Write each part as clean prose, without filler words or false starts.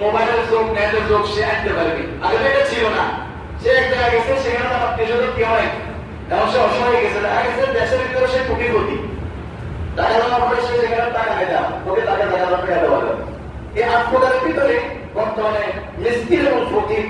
মোবাইলের যোগ, নেটের যোগ সে আনতে পারবে। আগে তো এটা ছিল না। সে এক জায়গায় গেছে, সেখানে তার আত্মীয়-স্বজন কেউ নাই, এমন সে অসময়ে গেছে। দেখা গেছে দেশের ভিতরে সে কোটিপতি, টাকা দেওয়ার পরে সে সেখানে টাকা নেয় না, ওকে টাকা দেওয়া যাবে। এই আত্মদানের ভিতরে বর্তমানে মিসকিন এবং ফকির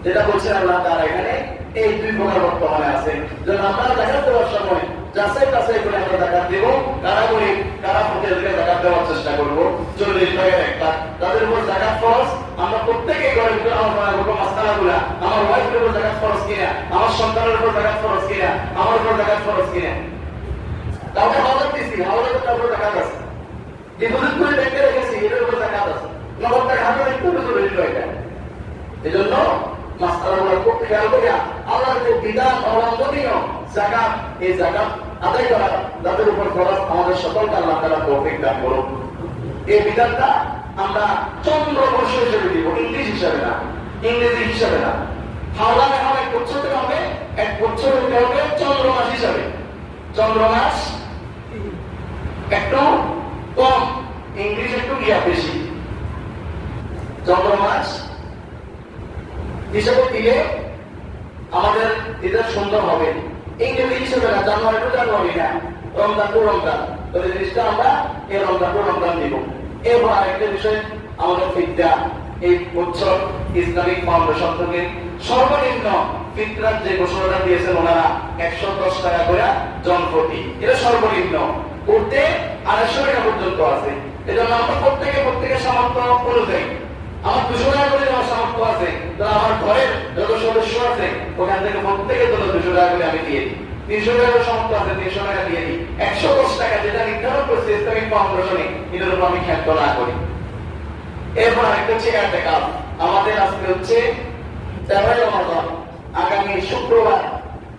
যেটা বলছেন আল্লাহ তাআলা এখানে, এই দুই প্রকার বর্তমানে আছে। যেন আমরা জাকাত দেওয়ার সময় যাচাই বাছাই করে আমরা জাকাত দেব, কারা গরিব কারা ফকিরকে জাকাত দেওয়ার চেষ্টা করবো। 40 ভাগের একটা তাদের উপর জাকাত ফরজ। আমরা প্রত্যেকেই ঘরের ভিতরে আমার মাসআলাগুলা, আমার ওয়াইফের উপর জাকাত ফরজ কিনা, আমার সন্তানের উপর জাকাত ফরজ কিনা, আমার উপর জাকাত ফরজ কিনা। কাউকে হাওলাত দিচ্ছি, হাওলাতের উপর জাকাত আছে। ডিপোজিট করে ব্যাংকে রেখেছি, এটার উপর জাকাত আছে। নগদ টাকা হাতে রাখতে হবে, চলে এলো এটা। এই জন্য মাসআলাগুলো খুব খেয়াল করে আল্লাহর যে বিধান অবলম্বনীয় যাকাত, এই যাকাত আদায় করা যাদের উপর ফরজ, আমাদের সকলকে আল্লাহ তাআলা তৌফিক দান করুন। এই বিধানটা আমরা চন্দ্রবর্ষ হিসেবে দিব, ইংলিশ হিসাবে না, ইংরেজি হিসাবে না। হাওলা এখন 1 বছর থেকে হবে, 1 বছর হতে হবে চন্দ্রমাস হিসাবে। চন্দ্রমাস একটু কম, ইংলিশ একটু বেশি। চন্দ্রমাস হিসাবে দিলে আমাদের এটা সুন্দর হবে। ইংরেজি হিসেবে না, জানুয়ারি টু জানুয়ারি না, রমজান টু রমজান। তবে জিনিসটা আমরা এই রমজান টু রমজান দিব। এরপর আরেকটা বিষয়, আমাদের ফিতরা, এই বছর ইসলামিক ফাউন্ডেশন থেকে সর্বনিম্ন ফিতরার যে ঘোষণাটা দিয়েছেন ওনারা 110 টাকা করে জনপ্রতি, এটা সর্বনিম্ন। করতে 250 টাকা পর্যন্ত আছে। এজন্য আমরা প্রত্যেকের সামর্থ্য অনুযায়ী, আমার 200 টাকা করে আমার সামর্থ্য আছে, আমার ঘরের যত সদস্য আছে ওখান থেকে প্রত্যেকের জন্য 200 টাকা করে আমি দিয়ে দিই। 300 টাকার সামর্থ্য আছে, 300 টাকা দিয়ে দিই। 110 টাকা যেটা নির্ধারণ করছে ইসলামিক ফাউন্ডেশনে, এটার উপর আমি খেয়াল না করি। এরপর আরেকটা হচ্ছে ইতিকাফ। আমাদের আজকে হচ্ছে 13 রমাদান, আগামী শুক্রবার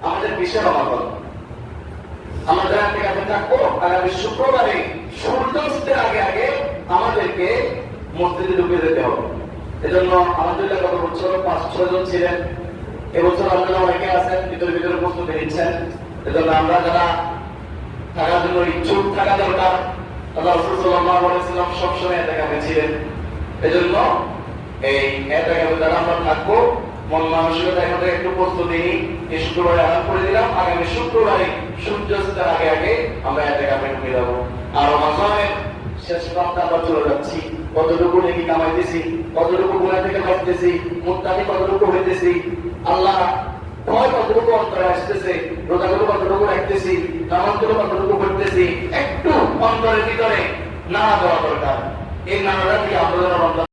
আমাদের 20 রমাদান। আমাদের ইতিকাফে থাকবো আগামী শুক্রবারে সূর্যাস্তের আগে আগে আমাদেরকে মসজিদে ঢুকে যেতে হবে। এজন্য আলহামদুলিল্লাহ গত বছর 5-6 জন ছিলেন, এবছর আপনারা অনেকে আছেন, ভিতরে প্রস্তুতি নিচ্ছেন। এজন্য আমরা যারা থাকার জন্য ইচ্ছুক থাকা দরকার, আল্লাহ রাসূল সাল্লাল্লাহু আলাইহি ওয়াসাল্লাম সবসময় ইতিকাফে ছিলেন। এজন্য এই ইতিকাফে যারা আমরা থাকবো, মন মানসিকতা এখন থেকে একটু প্রস্তুতি নিই। এই শুক্রবারে আরম্ভ করে দিলাম, আগামী শুক্রবারে সূর্যাস্তের আগে আগে আমরা ইতিকাফে ঢুকে যাবো। আর রমজানের শেষ প্রান্তে আমরা চলে যাচ্ছি। কতটুকু নেকি কামাইতেছি, কতটুকু গুনাহ থেকে বাঁচতেছি, মুত্তাকি কতটুকু হইতেছি, আল্লাহ ভয় কতটুকু অন্তরে আসতেছে, রোজাগুলো কতটুকু রাখতেছি, নামাজগুলো কতটুকু করতেছি, একটু অন্তরের ভিতরে নাড়া দেওয়া দরকার। এই নাড়াটা দিয়ে আমরা